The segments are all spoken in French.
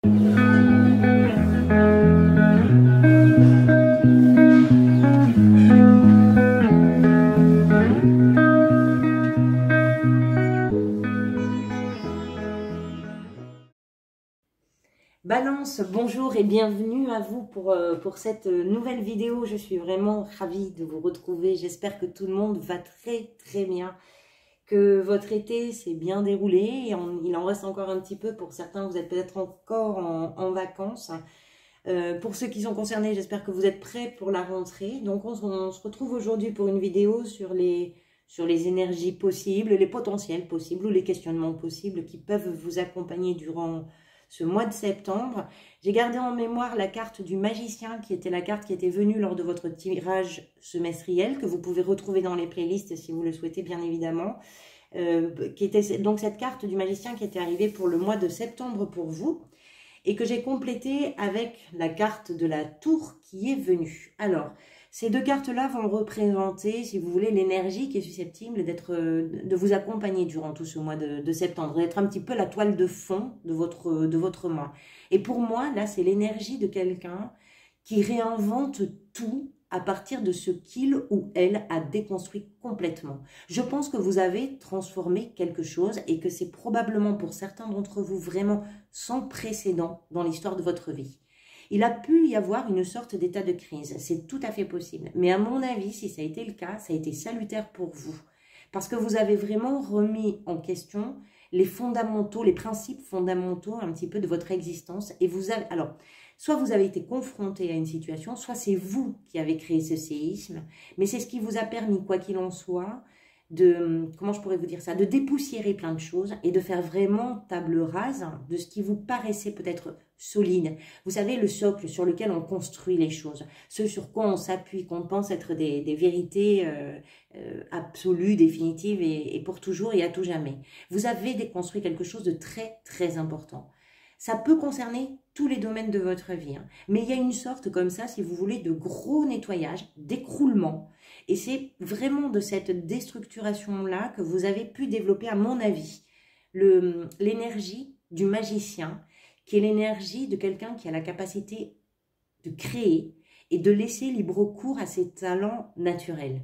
Balance, bonjour et bienvenue à vous pour cette nouvelle vidéo. Je suis vraiment ravie de vous retrouver. J'espère que tout le monde va très bien, que votre été s'est bien déroulé. Et il en reste encore un petit peu pour certains, vous êtes peut-être encore en vacances. Pour ceux qui sont concernés, j'espère que vous êtes prêts pour la rentrée. Donc on se retrouve aujourd'hui pour une vidéo sur les énergies possibles, les potentiels possibles ou les questionnements possibles qui peuvent vous accompagner durant ce mois de septembre. J'ai gardé en mémoire la carte du magicien qui était la carte qui était venue lors de votre tirage semestriel, que vous pouvez retrouver dans les playlists si vous le souhaitez bien évidemment. Qui était donc cette carte du magicien qui était arrivée pour le mois de septembre pour vous et que j'ai complétée avec la carte de la tour qui est venue. Alors, ces deux cartes-là vont représenter, si vous voulez, l'énergie qui est susceptible de vous accompagner durant tout ce mois de septembre, d'être un petit peu la toile de fond de votre mois. Et pour moi, là, c'est l'énergie de quelqu'un qui réinvente tout à partir de ce qu'il ou elle a déconstruit complètement. Je pense que vous avez transformé quelque chose et que c'est probablement pour certains d'entre vous vraiment sans précédent dans l'histoire de votre vie. Il a pu y avoir une sorte d'état de crise, c'est tout à fait possible. Mais à mon avis, si ça a été le cas, ça a été salutaire pour vous. Parce que vous avez vraiment remis en question les fondamentaux, les principes fondamentaux un petit peu de votre existence. Et vous avez, alors, soit vous avez été confronté à une situation, soit c'est vous qui avez créé ce séisme. Mais c'est ce qui vous a permis, quoi qu'il en soit, comment je pourrais vous dire ça, de dépoussiérer plein de choses et de faire vraiment table rase de ce qui vous paraissait peut-être solide. Vous savez, le socle sur lequel on construit les choses, ce sur quoi on s'appuie, qu'on pense être des vérités absolues, définitives et pour toujours et à tout jamais. Vous avez déconstruit quelque chose de très important. Ça peut concerner tous les domaines de votre vie, hein. Mais il y a une sorte comme ça, si vous voulez, de gros nettoyage, d'écroulement. Et c'est vraiment de cette déstructuration-là que vous avez pu développer, à mon avis, l'énergie du magicien, qui est l'énergie de quelqu'un qui a la capacité de créer et de laisser libre cours à ses talents naturels.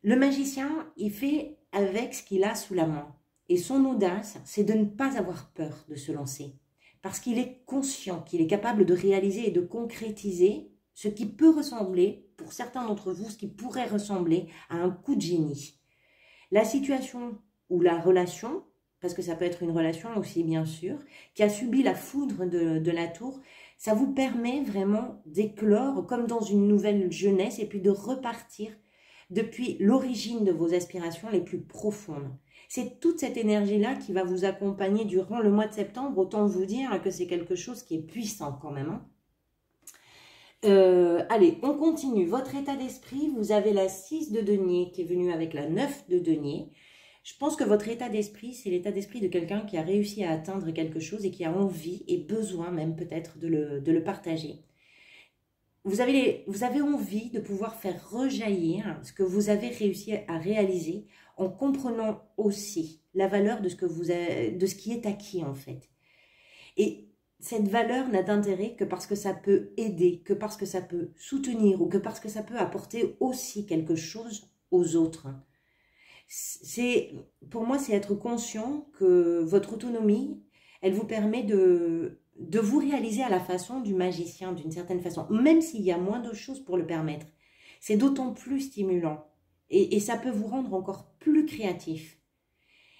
Le magicien, il fait avec ce qu'il a sous la main. Et son audace, c'est de ne pas avoir peur de se lancer. Parce qu'il est conscient qu'il est capable de réaliser et de concrétiser ce qui peut ressembler, pour certains d'entre vous, ce qui pourrait ressembler à un coup de génie. La situation ou la relation, parce que ça peut être une relation aussi bien sûr, qui a subi la foudre de la tour, ça vous permet vraiment d'éclore comme dans une nouvelle jeunesse et puis de repartir depuis l'origine de vos aspirations les plus profondes. C'est toute cette énergie-là qui va vous accompagner durant le mois de septembre. Autant vous dire que c'est quelque chose qui est puissant quand même, hein. Allez, on continue. Votre état d'esprit, vous avez la 6 de denier qui est venue avec la 9 de denier. Je pense que votre état d'esprit, c'est l'état d'esprit de quelqu'un qui a réussi à atteindre quelque chose et qui a envie et besoin même peut-être de le partager. Vous avez envie de pouvoir faire rejaillir ce que vous avez réussi à réaliser en comprenant aussi la valeur de ce qui est acquis en fait. Et cette valeur n'a d'intérêt que parce que ça peut aider, que parce que ça peut soutenir ou que parce que ça peut apporter aussi quelque chose aux autres. Pour moi, c'est être conscient que votre autonomie, elle vous permet de vous réaliser à la façon du magicien d'une certaine façon, même s'il y a moins de choses pour le permettre. C'est d'autant plus stimulant et ça peut vous rendre encore plus créatif.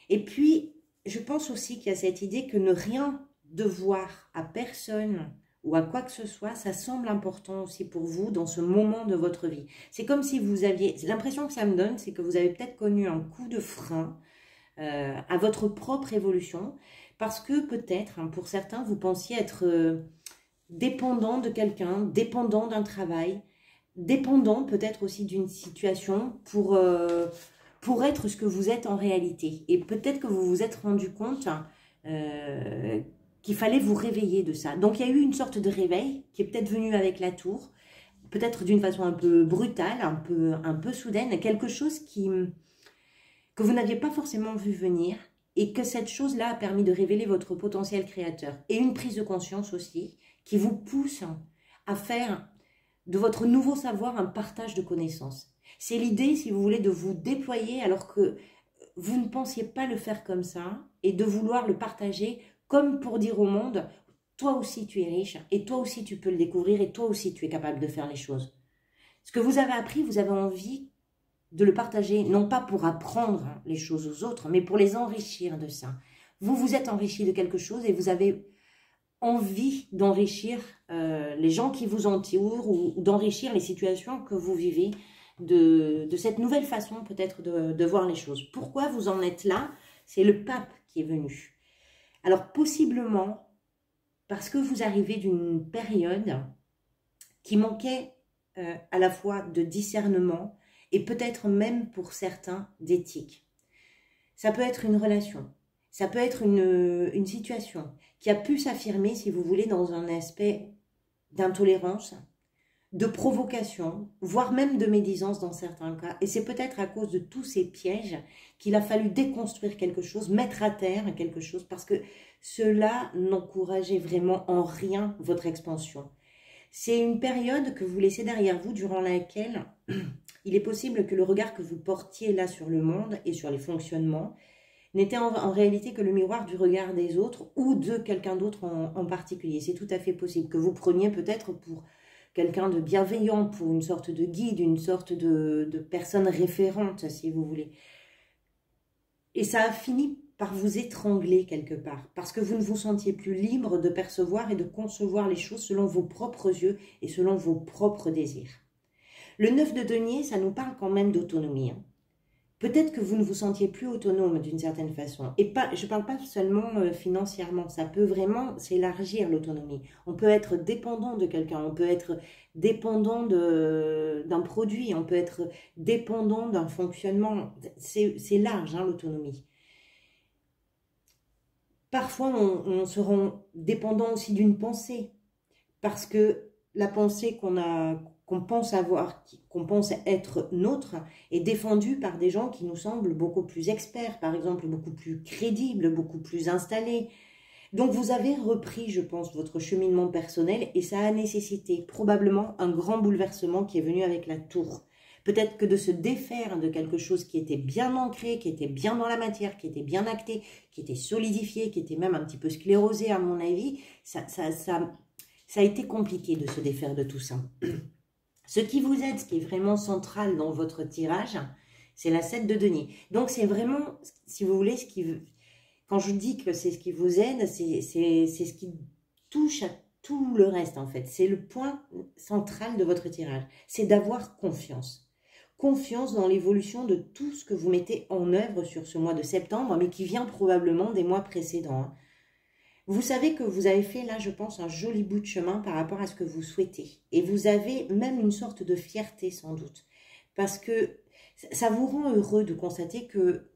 Et puis, je pense aussi qu'il y a cette idée que ne rien devoir à personne ou à quoi que ce soit, ça semble important aussi pour vous dans ce moment de votre vie. C'est comme si vous aviez, l'impression que ça me donne, c'est que vous avez peut-être connu un coup de frein à votre propre évolution, parce que peut-être, hein, pour certains, vous pensiez être dépendant de quelqu'un, dépendant d'un travail, dépendant peut-être aussi d'une situation pour être ce que vous êtes en réalité. Et peut-être que vous vous êtes rendu compte qu'il fallait vous réveiller de ça. Donc, il y a eu une sorte de réveil qui est peut-être venu avec la tour, peut-être d'une façon un peu brutale, un peu soudaine, quelque chose que vous n'aviez pas forcément vu venir et que cette chose-là a permis de révéler votre potentiel créateur. Et une prise de conscience aussi qui vous pousse à faire de votre nouveau savoir un partage de connaissances. C'est l'idée, si vous voulez, de vous déployer alors que vous ne pensiez pas le faire comme ça et de vouloir le partager comme pour dire au monde, toi aussi tu es riche et toi aussi tu peux le découvrir et toi aussi tu es capable de faire les choses. Ce que vous avez appris, vous avez envie de le partager, non pas pour apprendre les choses aux autres, mais pour les enrichir de ça. Vous vous êtes enrichi de quelque chose et vous avez envie d'enrichir les gens qui vous entourent ou d'enrichir les situations que vous vivez de cette nouvelle façon peut-être de voir les choses. Pourquoi vous en êtes là? C'est le pape qui est venu. Alors possiblement parce que vous arrivez d'une période qui manquait à la fois de discernement et peut-être même pour certains d'éthique. Ça peut être une relation, ça peut être une situation qui a pu s'affirmer, si vous voulez, dans un aspect d'intolérance, de provocation, voire même de médisance dans certains cas. Et c'est peut-être à cause de tous ces pièges qu'il a fallu déconstruire quelque chose, mettre à terre quelque chose, parce que cela n'encourageait vraiment en rien votre expansion. C'est une période que vous laissez derrière vous, durant laquelle il est possible que le regard que vous portiez là sur le monde et sur les fonctionnements n'était en réalité que le miroir du regard des autres ou de quelqu'un d'autre en particulier. C'est tout à fait possible que vous preniez peut-être pour quelqu'un de bienveillant, pour une sorte de guide, une sorte de personne référente, si vous voulez. Et ça a fini par vous étrangler quelque part, parce que vous ne vous sentiez plus libre de percevoir et de concevoir les choses selon vos propres yeux et selon vos propres désirs. Le 9 de denier, ça nous parle quand même d'autonomie. Peut-être que vous ne vous sentiez plus autonome d'une certaine façon. Et pas, je ne parle pas seulement financièrement, ça peut vraiment s'élargir l'autonomie. On peut être dépendant de quelqu'un, on peut être dépendant d'un produit, on peut être dépendant d'un fonctionnement. C'est large, hein, l'autonomie. Parfois, on se rend dépendant aussi d'une pensée, parce que la pensée qu'on pense avoir, qu'on pense être nôtre, est défendue par des gens qui nous semblent beaucoup plus experts, par exemple, beaucoup plus crédibles, beaucoup plus installés. Donc vous avez repris, je pense, votre cheminement personnel et ça a nécessité probablement un grand bouleversement qui est venu avec la tour. Peut-être que de se défaire de quelque chose qui était bien ancré, qui était bien dans la matière, qui était bien acté, qui était solidifié, qui était même un petit peu sclérosé à mon avis, ça a été compliqué de se défaire de tout ça. Ce qui vous aide, ce qui est vraiment central dans votre tirage, c'est la 7 de denier. Donc c'est vraiment, si vous voulez, quand je dis que c'est ce qui vous aide, c'est ce qui touche à tout le reste en fait. C'est le point central de votre tirage. C'est d'avoir confiance. Confiance dans l'évolution de tout ce que vous mettez en œuvre sur ce mois de septembre, mais qui vient probablement des mois précédents. Vous savez que vous avez fait là, je pense, un joli bout de chemin par rapport à ce que vous souhaitez. Et vous avez même une sorte de fierté sans doute. Parce que ça vous rend heureux de constater que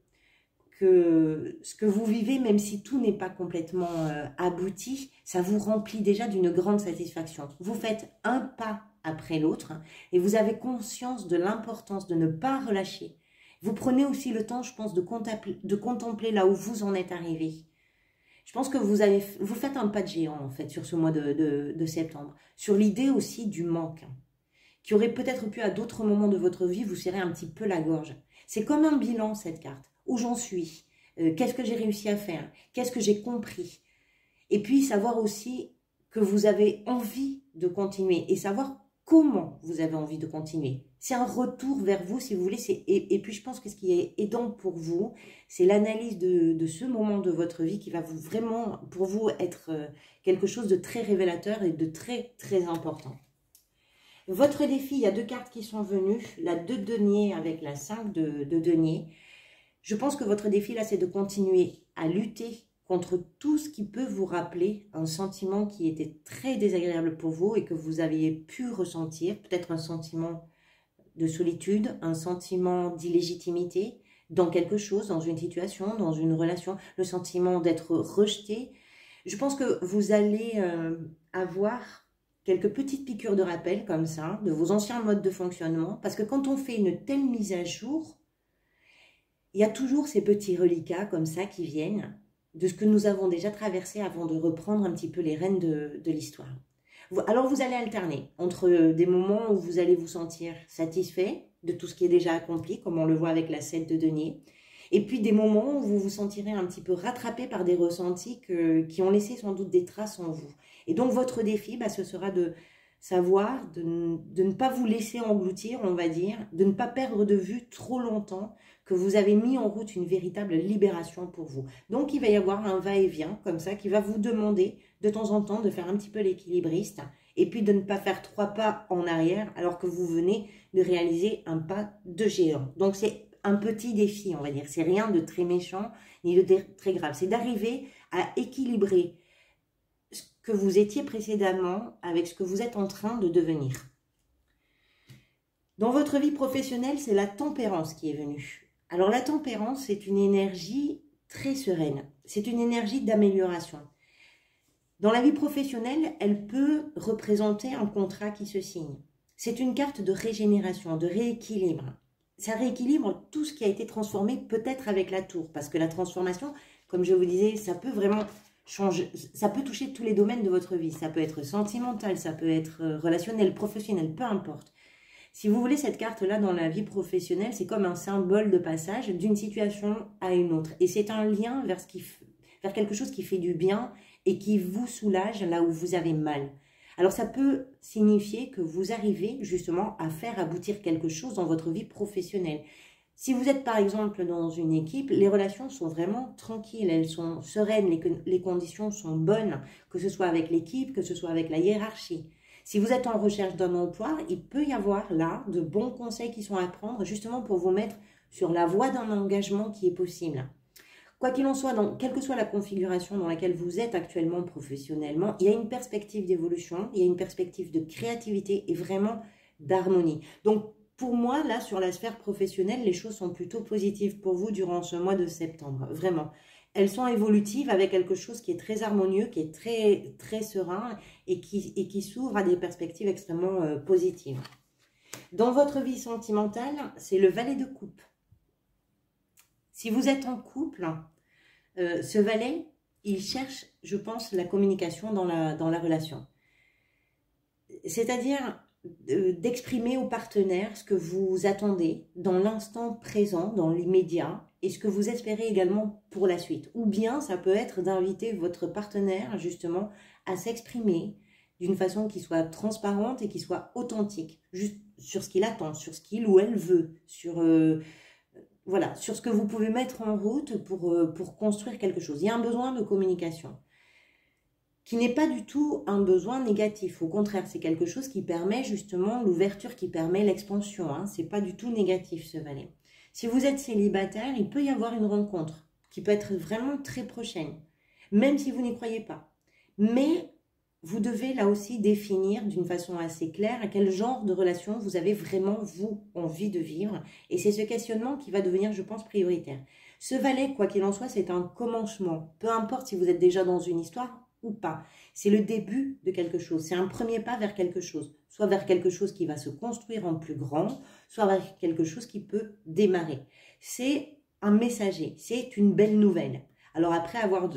ce que vous vivez, même si tout n'est pas complètement abouti, ça vous remplit déjà d'une grande satisfaction. Vous faites un pas après l'autre et vous avez conscience de l'importance de ne pas relâcher. Vous prenez aussi le temps, je pense, de contempler là où vous en êtes arrivé. Je pense que vous faites un pas de géant, en fait, sur ce mois de septembre. Sur l'idée aussi du manque, qui aurait peut-être pu, à d'autres moments de votre vie, vous serrer un petit peu la gorge. C'est comme un bilan, cette carte. Où j'en suis? Qu'est-ce que j'ai réussi à faire? Qu'est-ce que j'ai compris? Et puis, savoir aussi que vous avez envie de continuer et savoir comment vous avez envie de continuer. C'est un retour vers vous, si vous voulez. Et puis, je pense que ce qui est aidant pour vous, c'est l'analyse de ce moment de votre vie qui va vraiment, pour vous, être quelque chose de très révélateur et de très, très important. Votre défi, il y a deux cartes qui sont venues, la 2 de denier avec la 5 de denier. Je pense que votre défi, là, c'est de continuer à lutter contre tout ce qui peut vous rappeler un sentiment qui était très désagréable pour vous et que vous aviez pu ressentir, peut-être un sentiment de solitude, un sentiment d'illégitimité dans quelque chose, dans une situation, dans une relation, le sentiment d'être rejeté. Je pense que vous allez avoir quelques petites piqûres de rappel comme ça, de vos anciens modes de fonctionnement, parce que quand on fait une telle mise à jour, il y a toujours ces petits reliquats comme ça qui viennent de ce que nous avons déjà traversé avant de reprendre un petit peu les rênes de l'histoire. Alors vous allez alterner entre des moments où vous allez vous sentir satisfait de tout ce qui est déjà accompli, comme on le voit avec la 7 de denier, et puis des moments où vous vous sentirez un petit peu rattrapé par des ressentis qui ont laissé sans doute des traces en vous. Et donc votre défi, ce sera de savoir, de ne pas vous laisser engloutir, on va dire, de ne pas perdre de vue trop longtemps que vous avez mis en route une véritable libération pour vous. Donc il va y avoir un va-et-vient comme ça qui va vous demander de temps en temps de faire un petit peu l'équilibriste et puis de ne pas faire 3 pas en arrière alors que vous venez de réaliser un pas de géant. Donc c'est un petit défi, on va dire. C'est rien de très méchant ni de très grave. C'est d'arriver à équilibrer ce que vous étiez précédemment avec ce que vous êtes en train de devenir. Dans votre vie professionnelle, c'est la tempérance qui est venue. Alors la tempérance, c'est une énergie très sereine. C'est une énergie d'amélioration. Dans la vie professionnelle, elle peut représenter un contrat qui se signe. C'est une carte de régénération, de rééquilibre. Ça rééquilibre tout ce qui a été transformé peut-être avec la tour. Parce que la transformation, comme je vous disais, ça peut vraiment changer, ça peut toucher tous les domaines de votre vie. Ça peut être sentimental, ça peut être relationnel, professionnel, peu importe. Si vous voulez cette carte-là dans la vie professionnelle, c'est comme un symbole de passage d'une situation à une autre. Et c'est un lien vers quelque chose qui fait du bien et qui vous soulage là où vous avez mal. Alors ça peut signifier que vous arrivez justement à faire aboutir quelque chose dans votre vie professionnelle. Si vous êtes par exemple dans une équipe, les relations sont vraiment tranquilles, elles sont sereines, les conditions sont bonnes, que ce soit avec l'équipe, que ce soit avec la hiérarchie. Si vous êtes en recherche d'un emploi, il peut y avoir là de bons conseils qui sont à prendre justement pour vous mettre sur la voie d'un engagement qui est possible. Quoi qu'il en soit, quelle que soit la configuration dans laquelle vous êtes actuellement professionnellement, il y a une perspective d'évolution, il y a une perspective de créativité et vraiment d'harmonie. Donc, pour moi, là, sur la sphère professionnelle, les choses sont plutôt positives pour vous durant ce mois de septembre, vraiment. Elles sont évolutives avec quelque chose qui est très harmonieux, qui est très, très serein et qui s'ouvre à des perspectives extrêmement positives. Dans votre vie sentimentale, c'est le valet de coupe. Si vous êtes en couple, ce valet, il cherche, je pense, la communication dans la relation. C'est-à-dire d'exprimer au partenaire ce que vous attendez dans l'instant présent, dans l'immédiat, et ce que vous espérez également pour la suite. Ou bien, ça peut être d'inviter votre partenaire, justement, à s'exprimer d'une façon qui soit transparente et qui soit authentique, juste sur ce qu'il attend, sur ce qu'il ou elle veut, voilà, sur ce que vous pouvez mettre en route pour construire quelque chose. Il y a un besoin de communication qui n'est pas du tout un besoin négatif. Au contraire, c'est quelque chose qui permet justement l'ouverture, qui permet l'expansion. Hein. Ce n'est pas du tout négatif, ce valet. Si vous êtes célibataire, il peut y avoir une rencontre qui peut être vraiment très prochaine, même si vous n'y croyez pas. Mais vous devez là aussi définir d'une façon assez claire à quel genre de relation vous avez vraiment, vous, envie de vivre. Et c'est ce questionnement qui va devenir, je pense, prioritaire. Ce valet, quoi qu'il en soit, c'est un commencement. Peu importe si vous êtes déjà dans une histoire ou pas. C'est le début de quelque chose. C'est un premier pas vers quelque chose. Soit vers quelque chose qui va se construire en plus grand, soit vers quelque chose qui peut démarrer. C'est un messager. C'est une belle nouvelle. Alors après, à vous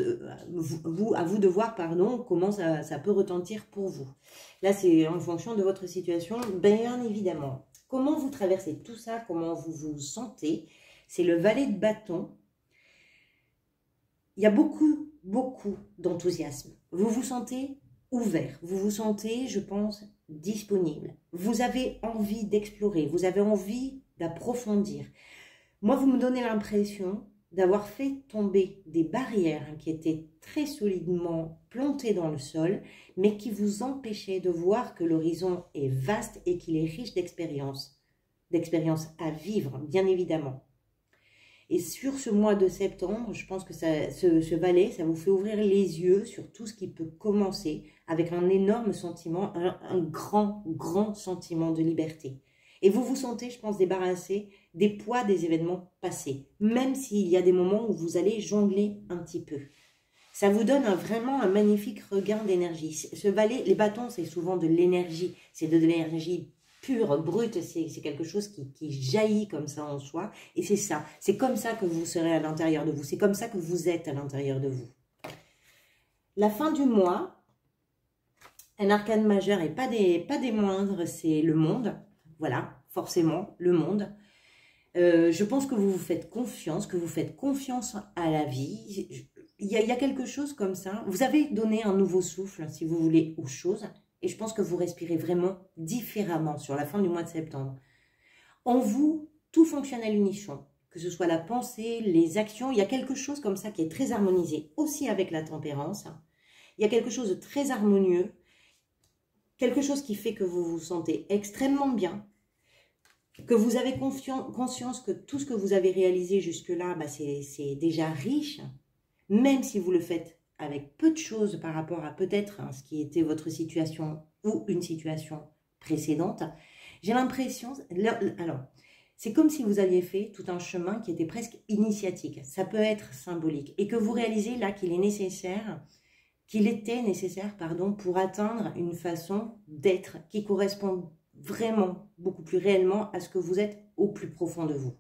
de voir comment ça peut retentir pour vous. Là, c'est en fonction de votre situation, bien évidemment. Comment vous traversez tout ça, comment vous vous sentez, c'est le valet de bâton. Il y a beaucoup d'enthousiasme. Vous vous sentez ouvert, vous vous sentez, je pense, disponible. Vous avez envie d'explorer, vous avez envie d'approfondir. Moi, vous me donnez l'impression d'avoir fait tomber des barrières qui étaient très solidement plantées dans le sol, mais qui vous empêchaient de voir que l'horizon est vaste et qu'il est riche d'expériences à vivre, bien évidemment. Et sur ce mois de septembre, je pense que ce valet, ça vous fait ouvrir les yeux sur tout ce qui peut commencer avec un énorme sentiment, un grand sentiment de liberté. Et vous vous sentez, je pense, débarrassé des poids des événements passés, même s'il y a des moments où vous allez jongler un petit peu. Ça vous donne vraiment un magnifique regain d'énergie. Ce valet, les bâtons, c'est souvent de l'énergie. C'est de l'énergie pure, brute, c'est quelque chose qui jaillit comme ça en soi. Et c'est ça, c'est comme ça que vous serez à l'intérieur de vous. C'est comme ça que vous êtes à l'intérieur de vous. La fin du mois, un arcane majeur et pas des moindres, c'est le monde. Voilà, forcément, le monde. Je pense que vous vous faites confiance, à la vie. Il y a quelque chose comme ça. Vous avez donné un nouveau souffle, si vous voulez, aux choses. Et je pense que vous respirez vraiment différemment sur la fin du mois de septembre. En vous, tout fonctionne à l'unisson. Que ce soit la pensée, les actions, il y a quelque chose comme ça qui est très harmonisé. Aussi avec la tempérance. Il y a quelque chose de très harmonieux. Quelque chose qui fait que vous vous sentez extrêmement bien. Que vous avez conscience que tout ce que vous avez réalisé jusque-là, bah c'est déjà riche. Même si vous le faites avec peu de choses par rapport à peut-être ce qui était votre situation ou une situation précédente. J'ai l'impression, alors, c'est comme si vous aviez fait tout un chemin qui était presque initiatique. Ça peut être symbolique. Et que vous réalisez là qu'il était nécessaire, pour atteindre une façon d'être qui correspond vraiment beaucoup plus réellement à ce que vous êtes au plus profond de vous.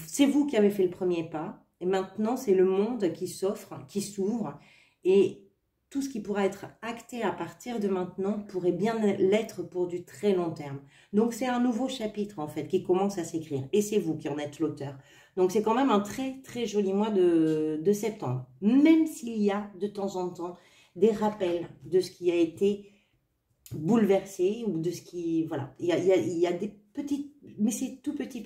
C'est vous qui avez fait le premier pas. Et maintenant, c'est le monde qui s'ouvre. Et tout ce qui pourra être acté à partir de maintenant pourrait bien l'être pour du très long terme. Donc, c'est un nouveau chapitre, en fait, qui commence à s'écrire. Et c'est vous qui en êtes l'auteur. Donc, c'est quand même un très, très joli mois de septembre. Même s'il y a, de temps en temps, des rappels de ce qui a été bouleversé ou de ce qui... Voilà, il y a des petites... Mais c'est tout petit.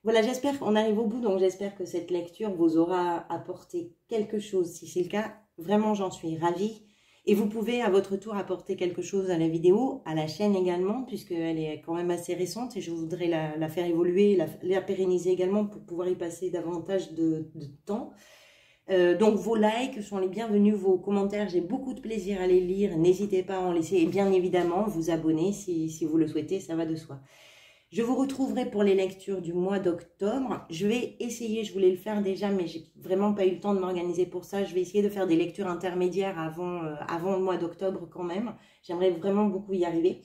Voilà, j'espère qu'on arrive au bout, donc j'espère que cette lecture vous aura apporté quelque chose. Si c'est le cas, vraiment j'en suis ravie. Et vous pouvez à votre tour apporter quelque chose à la vidéo, à la chaîne également, puisqu'elle est quand même assez récente et je voudrais la faire évoluer, la pérenniser également pour pouvoir y passer davantage de temps. Donc vos likes sont les bienvenus, vos commentaires, j'ai beaucoup de plaisir à les lire. N'hésitez pas à en laisser et bien évidemment vous abonner si vous le souhaitez, ça va de soi. Je vous retrouverai pour les lectures du mois d'octobre. Je vais essayer, je voulais le faire déjà, mais j'ai vraiment pas eu le temps de m'organiser pour ça. Je vais essayer de faire des lectures intermédiaires avant le mois d'octobre quand même. J'aimerais vraiment beaucoup y arriver.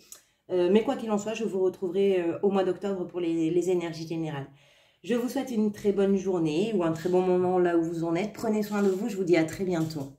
Mais quoi qu'il en soit, je vous retrouverai au mois d'octobre pour les énergies générales. Je vous souhaite une très bonne journée ou un très bon moment là où vous en êtes. Prenez soin de vous, je vous dis à très bientôt.